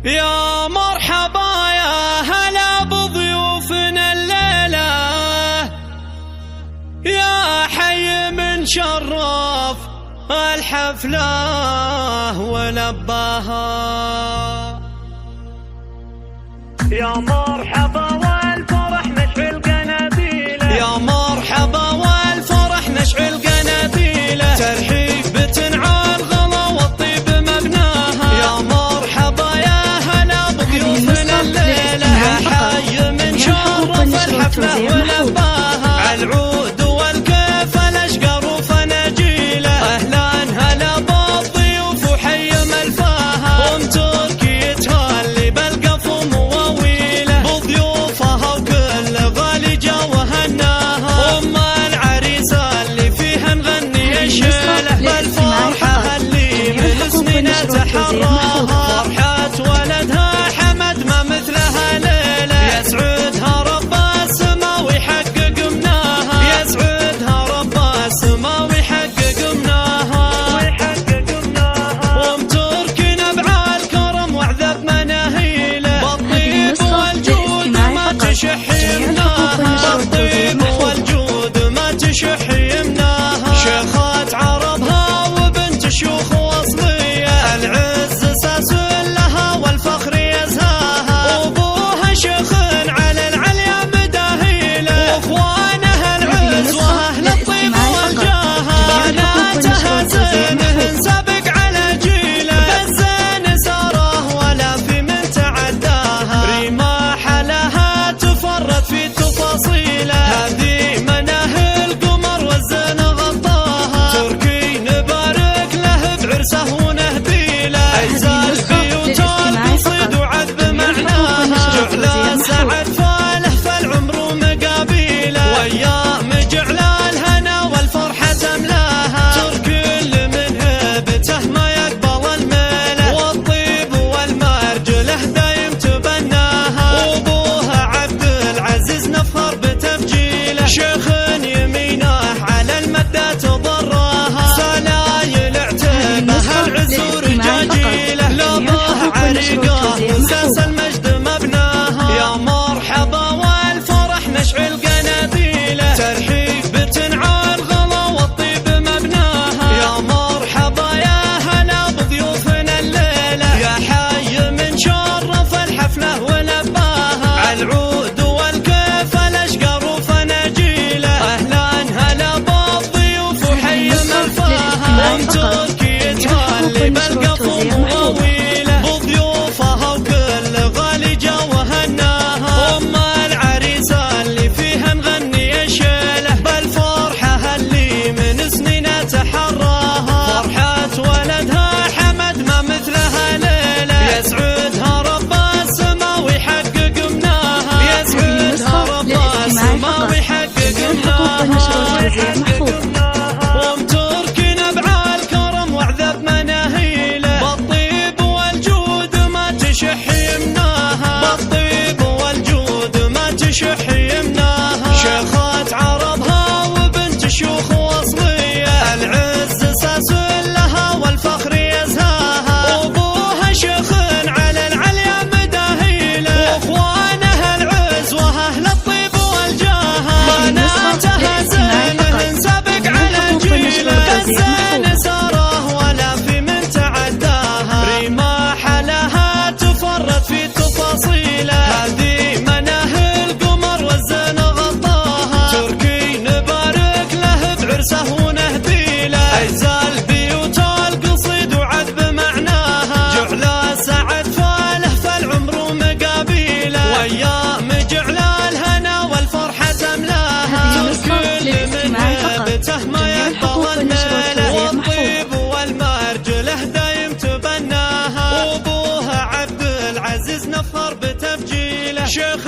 يا مرحبا يا هلا بضيوفنا الليلة، يا حي من شرف الحفلة ولباها. يا مرحبا والفرح نشعل قناديله، يا مرحبا والفرح نشعل قناديله، ترحيب بتنعى الغلا والطيب مبناها. يا مرحبا يا هلا بضيوفنا الليلة، يا حي من شرف الحفلة ولباها. عالعود والكيف الاشقر وفناجيله، اهلا هلا بالضيوف وحي ملفاها. ام تركي تهلي بالقف ومواويله، بضيوفها وكل غالي جا وهناها. ام العريس اللي فيها نغني الشيله، بالفرحه اللي من سنين تحراها. فرحة ولدها حمد ما مثلها ليله، يسعدها رب السما ويحقق مناها. يسعدها رب السما ويحقق مناها. وام تركي نبع الكرم وعذب مناهيله، بالطيب والجود ما تشح يمناها. بالطيب والجود ما تشح يمناها. شيخات عربها وبنت شيوخ وصليه، العز ساس لها والفخر يزهاها. وابوها شيخ على العليا مداهيله، واخوانها العز واهل الطيب والجاهه. بناتها زينهن سابق على جيله، بالزين ساره ولا في من تعداها. رماح لها تفرد في تفاصيله، هذه مناهي القمر والزين غطاها. تركي نبارك له بعرسه ونهبيله، اجزال بيوت القصيد وعذب معناها. جعل سعد فاله فالعمر ومقابيله، وايام جعل الهنا والفرحه تملاها. تركي اللي من هبته ما يقبل الميله، والطيب والمرجله دايم تبناها. وابوها عبد العزيز نفخر بتبجيله، شيخ يمينه على المدة تضراها. سلايل اعتبها العز ورجاجيله، لابوها عريقه وساس المجد مبناها. يا مرحبا والفرح نشعل قناديله، ترحيب بتنعى الغلا والطيب مبناها. يا مرحبا يا هلا بضيوفنا الليله، يا حي من شرف الحفله ولباها. عالعود والكيف الاشقر وفناجيله، اهلا هلا بالضيوف وحي ملفاها. ام تركي تهلي بالقف ومواويله، بضيوفها وكل غالي جا وهناها. ام العريس اللي فيها نغني الشيله، بالفرحه اللي من سنين تحراها. فرحة ولدها حمد ما مثلها ليله، يسعدها رب السما ويحقق مناها. يسعدها رب السما ويحقق مناها. وام تركي نبع الكرم وعذب مناهيله، بالطيب والجود ما تشح يمناها. بالطيب والجود ما تشح يمناها. شيخات عربها وبنت شيوخ وصليه، العز ساس لها والفخر يزهاها. وابوها شيخ على العليا مداهيله، واخوانها العز واهل الطيب والجاهه. بناتها زينهن سابق على جيله، بالزين ساره ولا في من تعداها. رماح لها تفرد في تفاصيله، هذه مناهي القمر والزين غطاها. تركي نبارك له بعرسه ونهبيله، اجزال بيوت القصيد وعذب معناها. جعل سعد فاله فالعمر ومقابيله، وايام جعل الهنا والفرحه تملاها. تركي اللي من هبته ما يقبل الميله، والطيب والمرجله دايم تبناها. وابوها عبد العزيز نفخر بتبجيله، شيخ